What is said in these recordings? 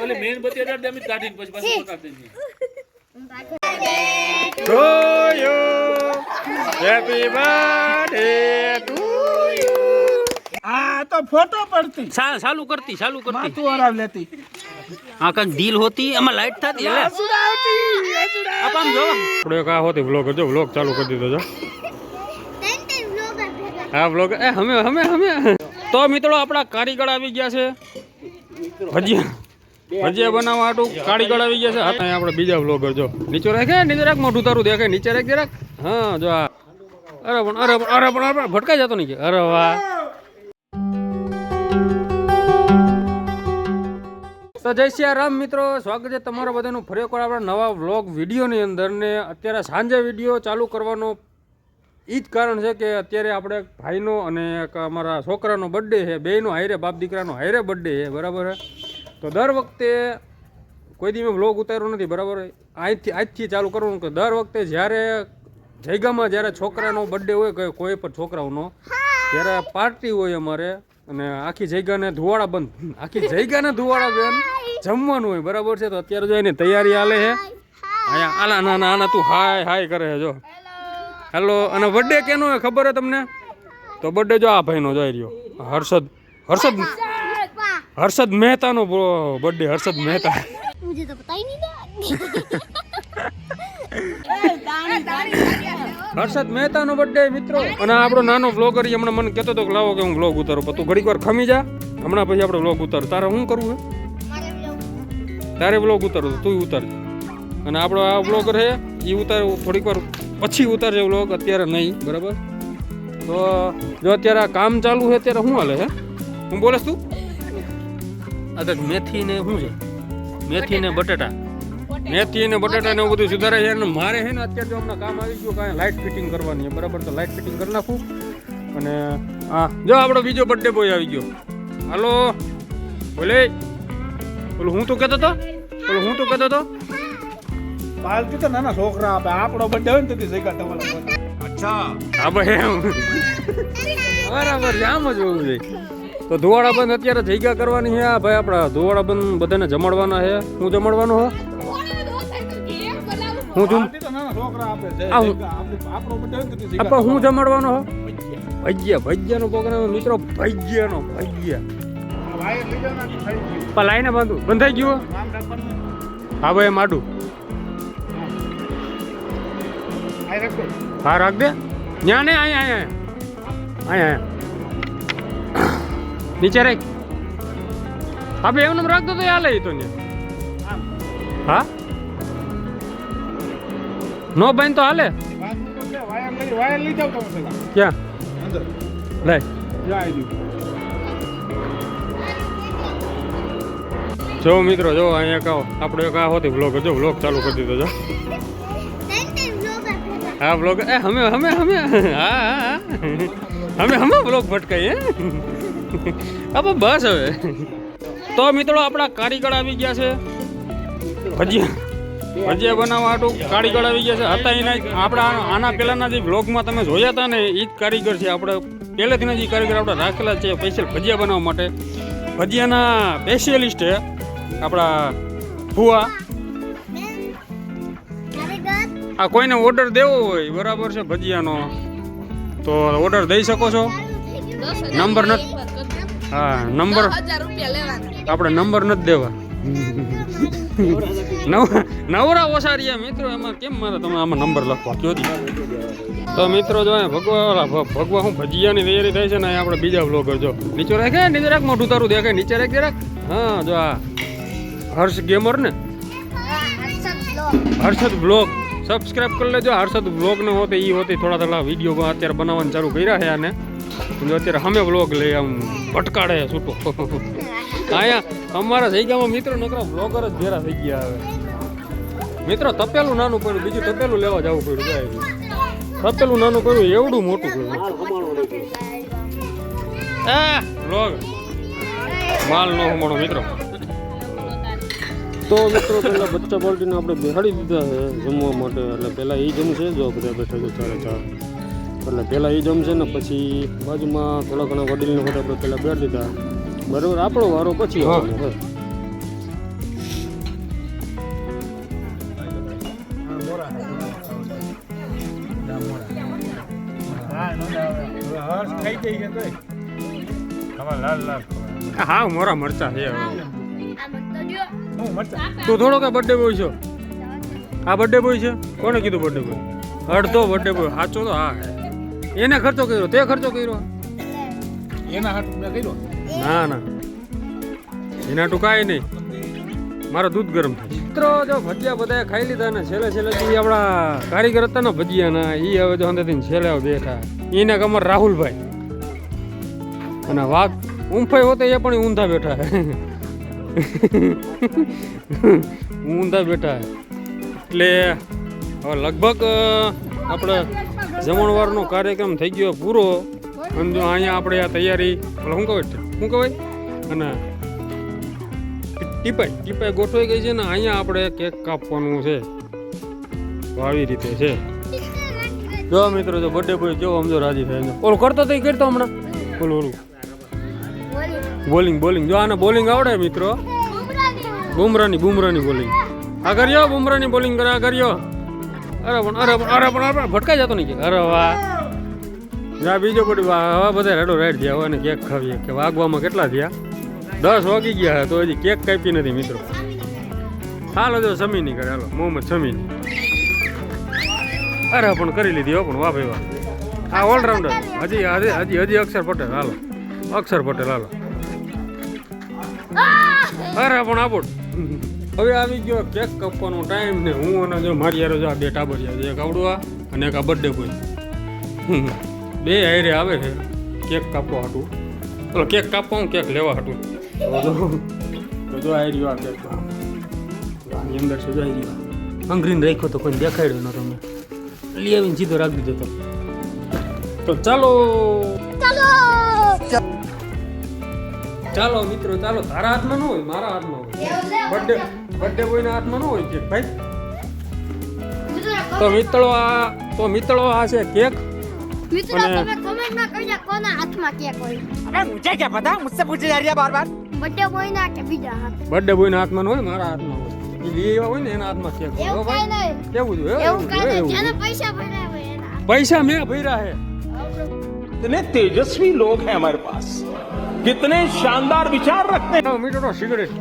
ઓલી મેણબત્તી અડાડ દે કાઢીને પછી પાછું પકાવી દેજે. To you, happy birthday to you. આ તો ફોટો પડતી ચાલુ કરતી માથું હરાવ લેતી આ કાંક ડીલ હોતી આમાં લાઈટ થતી એટલે આમ જો થોડો કા હોતી વ્લોગ જો વ્લોગ ચાલુ કરી દીધો જો હા વ્લોગ એ હમે તો મિત્રો આપણા કારીગર આવી ગયા છે ભજીયા બનાવવા હાટું કારીગર આવી ગયા છે હા આપણે બીજા વ્લોગર જો નીચે રાખ મોઢું તારું દેખાય નીચે રાખ જરાક હા જો આ અરે પણ ભટકાઈ જતો નહીં કે અરે વાહ તો જય શ્રી રામ મિત્રો, સ્વાગત છે તમારા બધાનું ફરી એકવાર આપણા નવા વ્લોગ વિડીયોની અંદર. ને અત્યારે સાંજે વિડીયો ચાલુ કરવાનો એ જ કારણ છે કે અત્યારે આપણે ભાઈનો અને એક અમારા છોકરાનો બર્થડે છે, બેયનો હાયરે બાપ દીકરાનો હાયરે બર્થડે છે, બરાબર છે. તો દર વખતે કોઈ દી મેં વ્લોગ ઉતાર્યો નથી, બરાબર. આજથી ચાલુ કરવાનું કે દર વખતે જ્યારે જયગામાં જ્યારે છોકરાનો બર્થડે હોય કે કોઈ પણ છોકરાઓનો ત્યારે પાર્ટી હોય અમારે અને આખી જગ્યાને ધુવાડા બંધ જમવાનું હોય, બરાબર છે. તો અત્યારે જો એની તૈયારી હાલે છે અહીંયા આલા નાના તું હાય કરે છે જો હેલો. અને બર્થડે કેનો હોય ખબર હે તમને? તો બર્થડે જો આ ભાઈનો જોઈ રહ્યો હર્ષદ મહેતાનો બર્થડે. હર્ષદ મહેતા હર્ષદ મહેતાનો બર્થડે મિત્રો. અને આપણો નાનો વ્લોગર હમણાં મને કહેતો હતો કે લાવો કે હું વ્લોગ ઉતારું, પણ તું ઘડીક વાર ખમી જા, હમણાં પછી આપણે વ્લોગ ઉતાર. તારે શું કરવું છે? તારે વ્લોગ ઉતારવું તું ઉતારજે. અને આપણો આ વ્લોગર છે એ ઉતારવું થોડીક વાર પછી ઉતારજે વ્લોગ, અત્યારે નહીં, બરાબર. તો જો અત્યારે આ કામ ચાલુ છે અત્યારે શું હાલે છે? હું બોલેસ તું અગર મેથી ને શું છે? મેથી ને બટાટા ને એવું બધું સુધારે છે. અને મારે છે ને અત્યારે જો હમણાં કામ આવી ગયું કાંઈ લાઇટ ફિટિંગ કરવાની છે, બરાબર. તો લાઇટ ફિટિંગ કરી નાખું. અને હા જો આપણો બીજો બર્થડે બોય આવી ગયો. હાલો બોલે બોલું હું તો કહેતો હતો પાલકી તો નાના છોકરા આપે, આપણો બર્થડે હોય ને તો જગ્યા તમારા અચ્છા હા ભાઈ એમ બરાબર આમ જ હોવું જોઈએ. તો ધુવાડા બંધ અત્યારે જગ્યા કરવાની છે ભાઈ. આપણા ધુવાડા બંધ બધાને જમાડવાના છે. હું જમાડવાનો હો હું જમાડવાનો હો ભજીયાનો પ્રોગ્રામ મિત્રો. ભજીયા લાઈને બંધાઈ ગયું. હા ભાઈ માડું હા રાખ દે ન્યા ને અહીંયા નીચે રાખ. હા ભાઈ એમને રાખતો તો હાલે તો ને. હા નો બેન તો હાલે. ક્યાં લે જો મિત્રો જો અહીંયા કહો આપણે કા હોતી વ્લોગ જો વ્લોગ ચાલુ કરી દીધો જો. હા વ્લોગ એ હમે વ્લોગ ભટકાઈ હે હવે બસ. હવે તો મિત્રો આપણા કારીગર આવી ગયા છે ભજીયા બનાવવા હાટું. કારીગર આવી ગયા છે હતા એના આપણા આના પહેલાંના જે વ્લોગમાં તમે જોયા હતા ને એ જ કારીગર છે. આપણે પહેલેથી જે કારીગર આપણે રાખેલા છે સ્પેશિયલ ભજીયા બનાવવા માટે. ભજીયાના સ્પેશિયલિસ્ટ છે આપણા ભુવા. આ કોઈને ઓર્ડર દેવો હોય, બરાબર છે, ભજીયાનો તો ઓર્ડર દઈ શકો છો. નંબર નથી હા નંબર આપણે નંબર નથી દેવા. નવરા ઓછા રહ્યા મિત્રો, એમાં કેમ મારે તમે આમાં નંબર લખવા કયો? તો મિત્રો જો ભગવા હું ભજીયાની તૈયારી થાય છે ને આપણે બીજા વ્લોગર જો નીચે રાખ મોઢું તારું દેખાય નીચે રાખ જરાક. હા જો આ હર્ષ ગેમર ને હર્ષદ બ્લોગ સબસ્ક્રાઇબ કરી લેજો. હર્ષદ બ્લોગ ને હોતે એ હોતી થોડા વિડીયો અત્યારે બનાવવાનું ચાલુ કર્યા છે. અને અત્યારે અમે વ્લોગ લઈ આમ ભટકાડે છૂટો. અહીંયા અમારા જગ્યામાં મિત્રો નકરા વ્લોગર જ ભેરા થઈ ગયા. હવે મિત્રો તપેલું નાનું પડ્યું, બીજું તપેલું લેવા જવું પડ્યું. તપેલું નાનું પડ્યું એવડું મોટું પડ્યું. વ્લોગ માલ નો હમણો મિત્રો. તો મિત્રો પહેલાં બચ્ચા પાર્ટીને આપણે બેહાડી દીધા છે જમવા માટે. એટલે પહેલાં એ જમશે જો બધા બેઠા છે 4 એટલે પહેલાં એ જમશે ને પછી બાજુમાં થોડા ઘણા વડીલને બધા આપણે પહેલાં બેઠ દીધા, બરાબર. આપણો વારો પછી આવવાનો હોય. હર્ષ ખાઈ જઈ છે તોય આમાં લાલ લાલ હા મોરા મરચા છે હવે. હું મરચા તું થોડો કે બર્થડે બોય છો? આ બર્થડે બોય છે? કોને કીધું બર્થડે બોય? અડધો બર્થડે બોય સાચો તો હા. એને ખર્ચો કર્યો, તે ખર્ચો કર્યો? એના હાથ મેં કર્યો ના ના એના તું કાંઈ નહીં, મારો દૂધ ગરમ થાય. મિત્રો જો ભજીયા બધા ખાઈ લીધા ને છેલ્લે છેલ્લે જે આપણા કારીગર હતા ને ભજીયાના એ હવે જો અંદરથી છેલ્લે બેઠા. એના કમર રાહુલભાઈ અને વાઘ ઊંફાઈ હોતે એ પણ ઊંધા બેઠા ઊંધા બેઠા એટલે હવે લગભગ આપણે જમણવારનો કાર્યક્રમ થઈ ગયો પૂરો. અને જો અહીંયા આપણે આ તૈયારી શું કહેવાય અને ટીપાઈ ગોઠવાઈ ગઈ છે ને અહીંયા આપણે કેક કાપવાનું છે. તો આવી રીતે છે. જો મિત્રો જો બર્થડે બોય કેવો સમજો રાજી થાય. ઓલું કરતો તો કરતો હમણાં ઓલું બોલિંગ જો આને બોલિંગ આવડે મિત્રો. બુમરાની બોલિંગ આ કર્યો, બુમરાની બોલિંગ કરે આ કર્યો. અરે પણ ભટકાઈ જતો નહીં. અરે વાહ જા બીજો પડી હવે બધા રેડો રાઈડ થયા હવે કેક ખાવીએ કે વાગવામાં કેટલા થયા 10 વાગી ગયા તો હજી કેક કાપી નથી મિત્રો. હાલો જો સમીની કરે હાલો મોહમ્મદ સમીની. અરે પણ કરી લીધી હો પણ વાહ ભાઈ વાહ. આ ઓલરાઉન્ડર હજી અક્ષર પટેલ હાલો હાલો. અરે પણ આપોડ હવે આવી ગયો કેક કાપવાનો ટાઈમ ને હું અને જો મારી યાર જો આ બે ટાબરિયા છે, એક આવડું અને એક આ બર્થડે બોય બે હારે આવે છે કેક કાપવા હાટું. ઓલો કેક કાપવા હું કેક લેવા હાટું. તો જો આવી રહ્યો આ કેક આની અંદર છે. આવી રહ્યો અંગ્રીન રાખ્યો તો કોઈ દેખાડ્યો ન તમે લઈ આવીને સીધો રાખી દીધો તો ચાલો મિત્રો ચાલો. તારા હાથમાં ન હોય મારા હાથમાં હોય. બર્થડે બોયના હાથમાં ન હોય કેક ભાઈ. તો મિત્રો આ છે કેક. મિત્રો તમે કમેન્ટમાં કહેજો કોના હાથમાં કેક હોય. अबे मुझे क्या पता, मुझसे पूछे जा रही है बार-बार. બર્થડે બોય ના કે બીજા હાથ. બર્થડે બોયના હાથમાં ન હોય મારા હાથમાં હોય. એ લેવા હોય ને એના હાથમાં કેક હોય. એવું કાઈ નહીં. કેવું જોઈએ એવું કાઈ નહીં. જેને પૈસા ભર્યા હોય એના. પૈસા મેં ભર્યા હે. कितने तेजस्वी लोग हैं हमारे पास, कितने शानदार विचार रखते हैं. મીઠો તો સિગરેટ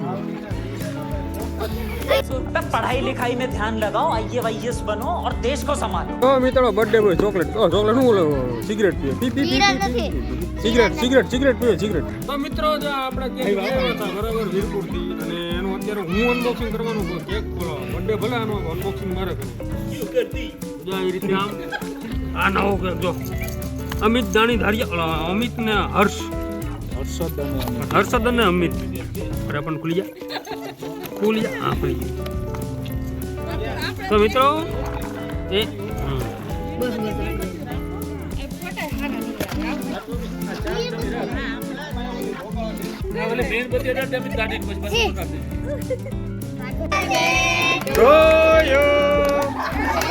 तब पढ़ाई लिखाई में ध्यान लगाओ, IAS बनो और देश को संभालो. તો મિત્રો બર્થડે બોય ચોકલેટ શું બોલો સિગરેટ પીએ સિગરેટ પીએ. તો મિત્રો જો આપણે કેક લાવ્યા હતા બરાબર વીરપુર થી અને એનું અત્યારે હું અનબોક્સિંગ કરવાનું કેક ખોલાવા બર્થડે ભલે આનો અનબોક્સિંગ મારે કરવું જો આવી રીતે આમ આ નવો કેક જો અમિત દાણી ધારિયા અમિત ને હર્ષદ અને અમિત અરે પણ ખુલી જા હા ખુલી ગયું. તો મિત્રો એ મેણબત્તી અડાડે અમે કાઢીને પછી પાછું કાઢી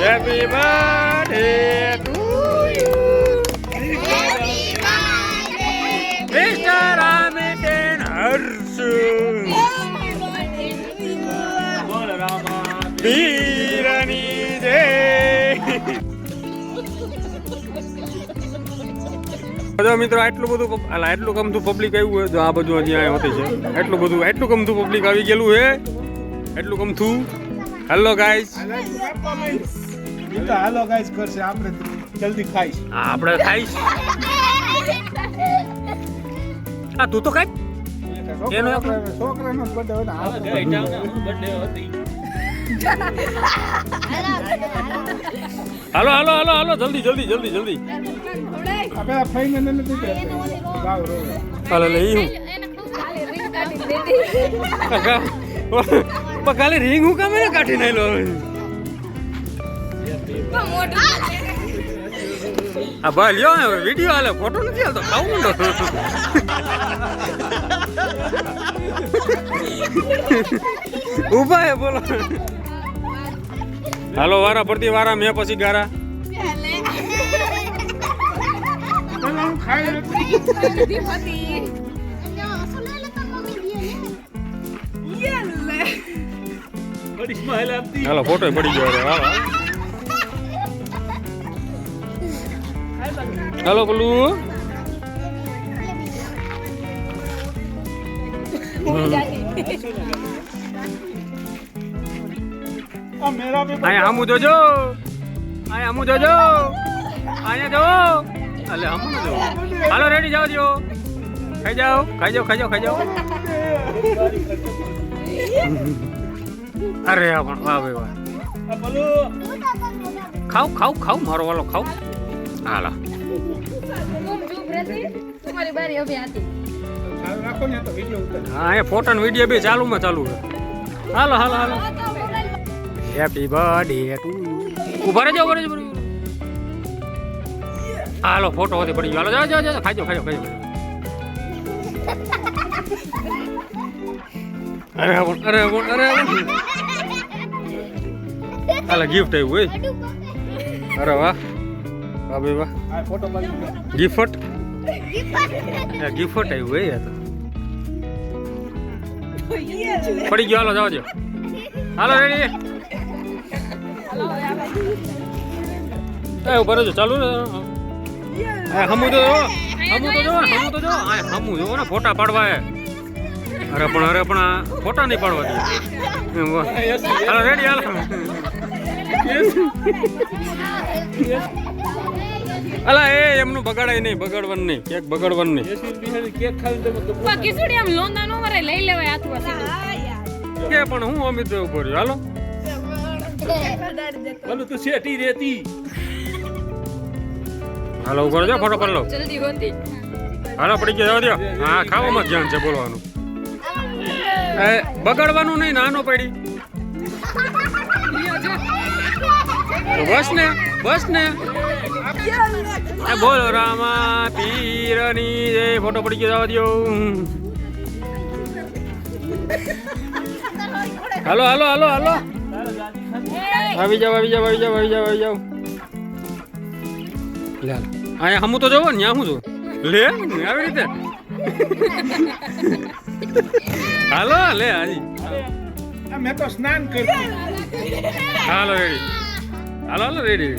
happy birthday to mister Amit and Harsh વીરની જય. બધા મિત્રો આટલું કમતું પબ્લિક આવ્યું હોય તો આ બધું હજી અહીંયા હોતી છે. એટલું કમતું પબ્લિક આવી ગયેલું હે એટલું કમતું. હેલો ગાઈસ હાલો ગાઈસ કરશે આપણે જલ્દી ખાઈશ. આપણે ખાઈશ. આ તું તો ખાઈ એનો છોકરાનો બર્થડે હોય ને બર્થડે હતી. હાલો જલ્દી આપણે ફાઈને નથી ગાવ રો હાલો લે ઈ હું કાલે રિંગ હું કામે કાઢી નાઈ લો. આ ભાઈ લ્યો વિડીયો હાલે ફોટો નથી હાલતો ખાવું ઉભા હે બોલો. હાલો વારા ફરતી વારા મેં પછી ગારા બડી સ્માઈલ આપતી. હાલો ફોટો પડી ગયો હાલો હાલો પેલું मेरा भी અહીંયા હમું જોજો, અહીંયા હમું જોજો, અહીંયા જો. અલે હમું ન જો. હાલો રેડી જાઓ દો. ખાઈ જાઓ, ખાઈ જાઓ, ખાઈ જાઓ, ખાઈ જાઓ. અરે આ પણ વાહ ભાઈ વાહ. આ બોલો ખાવ ખાવ ખાવ મારો વાલો ખાવ. હાલા तुम्हारी बारी अभी आती રાખો ને તો વિડિયો ઉતાર. હા એ ફોટો ને વિડીયો બી ચાલુમાં ચાલુ છે. હાલો હાલો હાલો. હેપી બર્થડે ટુ ઉભા રહેજો ઉભા રહેજો. હાલો ફોટો હોતી પડી ગયો. હાલો જાઓ જાઓ જાઓ ખાજો ખાજો ખાજો. અરે પણ અરે પણ અરે હાલો ગિફ્ટ આવ્યું હોય. અરે વાહ વાહ ભાઈ વાહ. આ ફોટો પાડી દે. ગિફ્ટ ગિફ્ટ આવ્યું હોય તો પડી ગયો. હાલો જાઓ જાઓ. હાલો રેડી. એ ઉભા રહેજો ચાલુ ને. હમું તો જો હમું તો જો હમું તો જો હમું જો ને ફોટા પાડવા. અરે પણ આ ફોટા નહીં પાડવા દે. હાલો રેડી હાલો. અલા એ એમનું બગાડાય નહીં, બગાડવાનું નહીં, કેક બગાડવાનું નહીં. એસી બિહારી કેક ખાઈને તમે તો કિસુડી આમ લોંદા નો મરે લઈ લેવાય હાથમાં કે પણ હું અમિત ઉભો રહ્યો. હાલો બોલો તું શેઠી રહેતી હાલો ઉભો રહેજો ફોટો પાડ લો. જલ્દી હોતી હાલો પડી ગયો જવા દો. હા ખાવામાં જ ધ્યાન છે બોલવાનું. એ બગાડવાનું નહીં. નાનો પડી બસ ને બસ ને. એ બોલો રામા પીરની જય. ફોટો પડી ગયો જવા દો. હાલો હાલો હાલો હાલો આવી જાઓ આવી જાઓ આવી જાઓ આવી જાઓ આવી જાઓ. લે અહીંયા હમું તો જોવો ને ત્યાં હું જો લે આવી રીતે. હાલો લે હાજી. આ મેં તો સ્નાન કર્યું. હાલો રેડી. હાલો હાલો રેડી.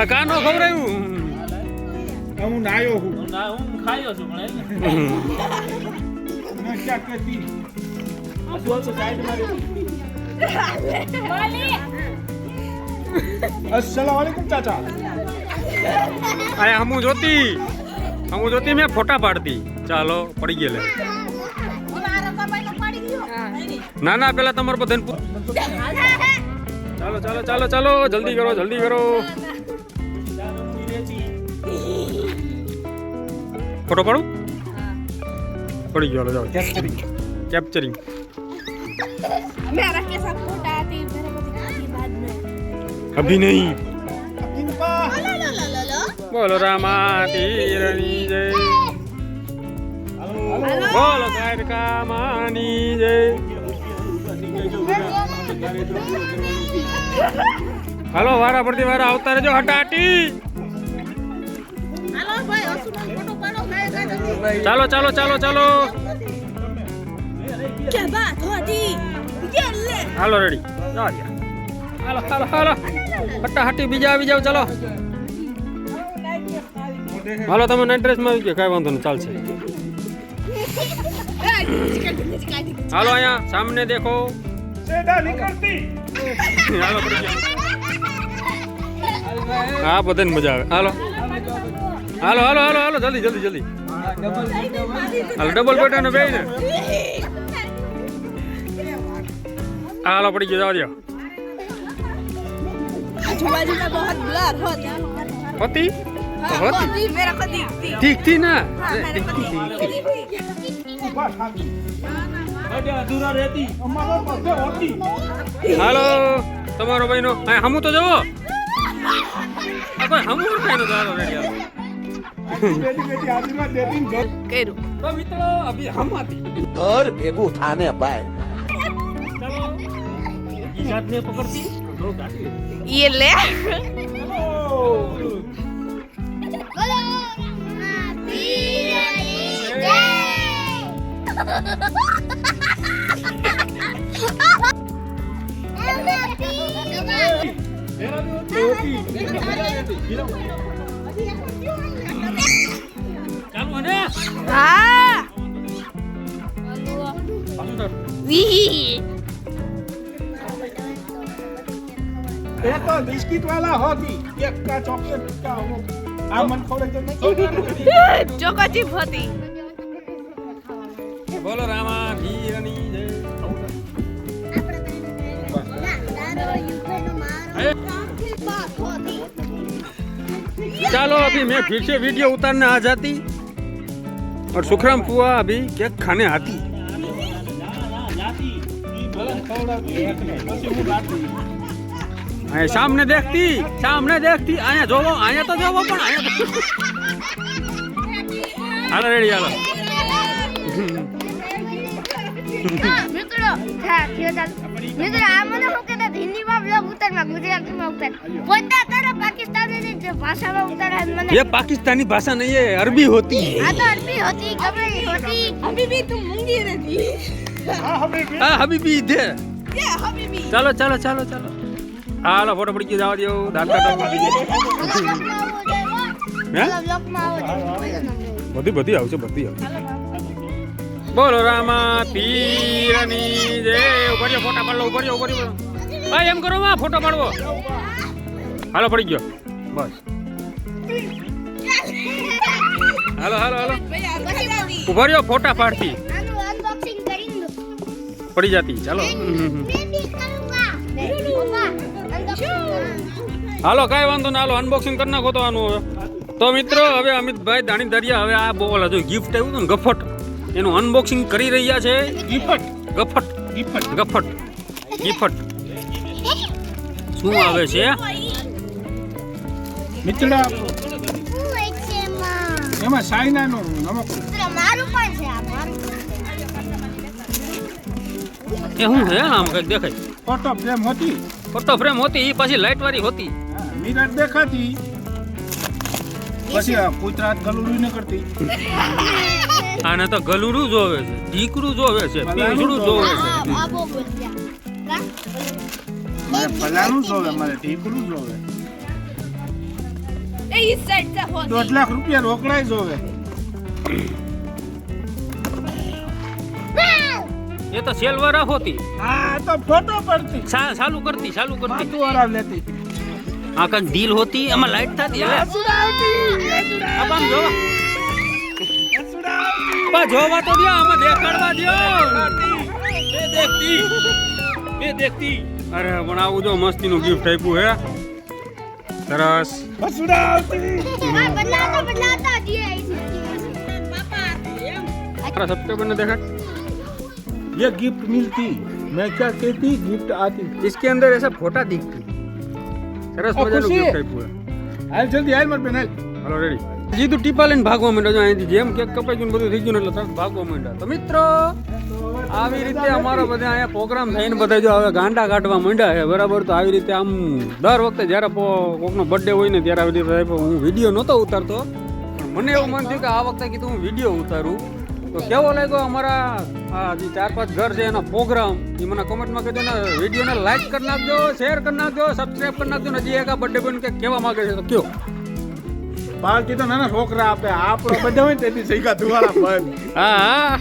આ કાનો ખવડાવ્યું. હું નાયો હું. ના હું ખાયો છું પણ મેં ક્યાં કહેતી. આ તો સાઈડમાં अस्सलाम वालेकुम चाचा. અરે હમું જોતી મેં ફોટા પાડતી. ચાલો પડી ગયેલે. ના ના પેલા તમારે બધાને ચાલો ચાલો ચાલો ચાલો જલ્દી કરો જલ્દી કરો. ફોટો પાડું પડી ગયો. જાઓ કેપ્ચરિંગ. मेरा के साथ फोटा आती मेरे को दिखाई बाद में અભી નહીં. इनका બોલો રામા તીરની જય. બોલો દ્વારકા માની જય. હાલો વારા પરથી વારા આવતા રહેજો હટાટી. हेलो भाई असुनो फोटो पाड़ो मैं ચાલો ચાલો ચાલો ચાલો क्या बात होती ये ले હાલો રેડી. જાઓ ત્યાં. હાલો હાલો હાલો હટાહટી બીજા આવી જાવ. ચાલો હાલો તમે નાઇટ ડ્રેસમાં આવી ગયા. કાંઈ વાંધો નહીં ચાલશે. હાલો અહીંયા સામને દેખો. सेधा निकलती. હાલો પડી ગયા. હા બધાને મજા આવે. હાલો હાલો હાલો હાલો હાલો જલ્દી જલ્દી જલ્દી. હાલો ડબલ બેટાને બે ને. હાલો પડી ગયો જવા દો. आजू-बाजू में बहुत ब्लर होता है હોતી તો હોતી होती मेरा पति थी ઠીક થી ના मेरे पति बस हाथी. અડે અધૂરા રહેતી અમારો પાસે હોતી. હાલો તમારો ભાઈનો હા હમું તો જવો. આ કોઈ હમું ઓળખાય નો તારો રેડી. હાલો બેટી બેટી આજુમાં દેતી ઘર. કર્યું તો મિત્રો અભી હમ આતી. घर भेगू थाने पाए ચાલો ઈ જાતને પકડતી બહુ કાઢી ये ले बोलो ચાલુ ને हाँ શું તારું? વી એ તો બિસ્કિટ વાળા હોતી એક કા ચોકલેટ કા આ મન ખોડે તો નહીં ચોકોચીપ હતી. બોલો રામા ધીરની જય. चलो अभी मैं फिर से वीडियो उतारने आ जाती और सुखराम पुआ अभी केक खाने आती. सामने देखती आया जोवो आया तो जोवो पण आया तो हालो रेडी हालो. મિત્રો હા થયો ચાલ મિત્રો આ મને હું કહેતા હિન્દીમાં બ્લોગ ઉતારમાં ગુજરાતીમાં ઉતાર પોતા તારા પાકિસ્તાની જે ભાષામાં ઉતારા મને ये पाकिस्तानी भाषा नहीं है अरबी होती है. આ તો અરબી હોતી ગમે હોતી હબીબી તું મૂંગી નથી. हाँ हबीबी इधर. યે હબીબી. चलो चलो चलो चलो हालो फोटो पड़ी के जाओ दियो दाल काटो હે બ્લોગમાં આવો બધી બધી આવશે બધી આવશે. બોલો રામા પીરની જય. ઉભર્યો ફોટા પાડલો ઉભર્યો ભાઈ એમ કરો માં ફોટો પાડવો. હાલો પડી ગયો બસ. હાલો હાલો હાલો ઉભર્યો ફોટા પાડતી આનું અનબોક્સિંગ કરી દો પડી જાતી. ચાલો મેં બી કरूंगा પપ્પા અનબોક્સિંગ હાલો કાંઈ વાંધો ના. હાલો અનબોક્સિંગ કરી નાખો તો આનું હવે. તો મિત્રો હવે અમિતભાઈ દાણી દરિયા હવે આ બોલા જો ગિફ્ટ આવ્યું હતું ને ગફટ એનું અનબોક્સિંગ કરી રહ્યા છે. ગફટ શું આવે છે? મિત્રા હું એક છે માં એમાં સાયનાનું નમક મિત્રો મારું પણ છે આ મારું એ શું હે આમ કઈક દેખાય. ફોટો ફ્રેમ હતી ફોટો ફ્રેમ હોતી એ પાછી લાઈટ વાળી હોતી. મિરર દેખાતી પછી આ કૂતરા ગલુડી ન કરતી આને તો ગલુડું જોવે છે, ઢીકડું જોવે છે, પીંછડું જોવે છે. આ બહુ બોલ્યા મારે ફલાણું જોવે મારે ઢીકડું જોવે એ ઈ સાઈડ સે હોતી. 2 લાખ રૂપિયા રોકડાય જોવે એ તો સેલવર હોતી. આ તો ફોટો પડતી ચાલુ કરતી માથું આરામ લેતી આ કઈ ડીલ હોતી એમાં લાઈટ થતી. હવે આમ જોવા જોવા તો દો આમાં દેખાડવા દો. બે દેખતી અરે પણ આવું જો મસ્તીનું ગિફ્ટ આપ્યું હે સરસ. હસુડા આવતી बनाता दिया મારા સબસ્ક્રાઇબર ને દેખાડ. ये गिफ्ट मिलती मैं क्या कहती गिफ्ट आती इसके अंदर ऐसा फोटा दिखती. સરસ મજાનું ખુશી. ગિફ્ટ આપ્યું હે. હાલ જલ્દી હાલ મત બેન હાલ હાલો રેડી. સીધું ટીપા લઈને ભાગવા માંડ્યો. અહીંથી જેમ કેક કપાઈ ગયું ને બધું થઈ ગયું ને એટલે તરત ભાગવા માંડ્યા. તો મિત્રો આવી રીતે અમારો બધા અહીંયા પ્રોગ્રામ થઈને બધા જો હવે ગાંડા કાઢવા માંડ્યા છે બરાબર. તો આવી રીતે આમ દર વખતે જ્યારે કોકનો બર્થડે હોય ને ત્યારે આવી રીતે હું વિડીયો નહોતો ઉતારતો પણ મને એવું મન થયું કે આ વખતે કીધું હું વિડીયો ઉતારું. તો કેવો લાગ્યો અમારા આ જે 4-5 ઘર છે એના પ્રોગ્રામ એ મને કમેન્ટમાં કહેજો ને. વિડીયોને લાઈક કરી નાખજો, શેર કરી નાખજો, સબસ્ક્રાઈબ કરી નાખજો ને. હજી એક આ બર્થડે બોય કે કેવા માંગે છે તો કયો. પાર્ટી તો નાના છોકરા આપે આપણો બધા હોય ને તેથી સૈકા ધુવાળા બંધ હા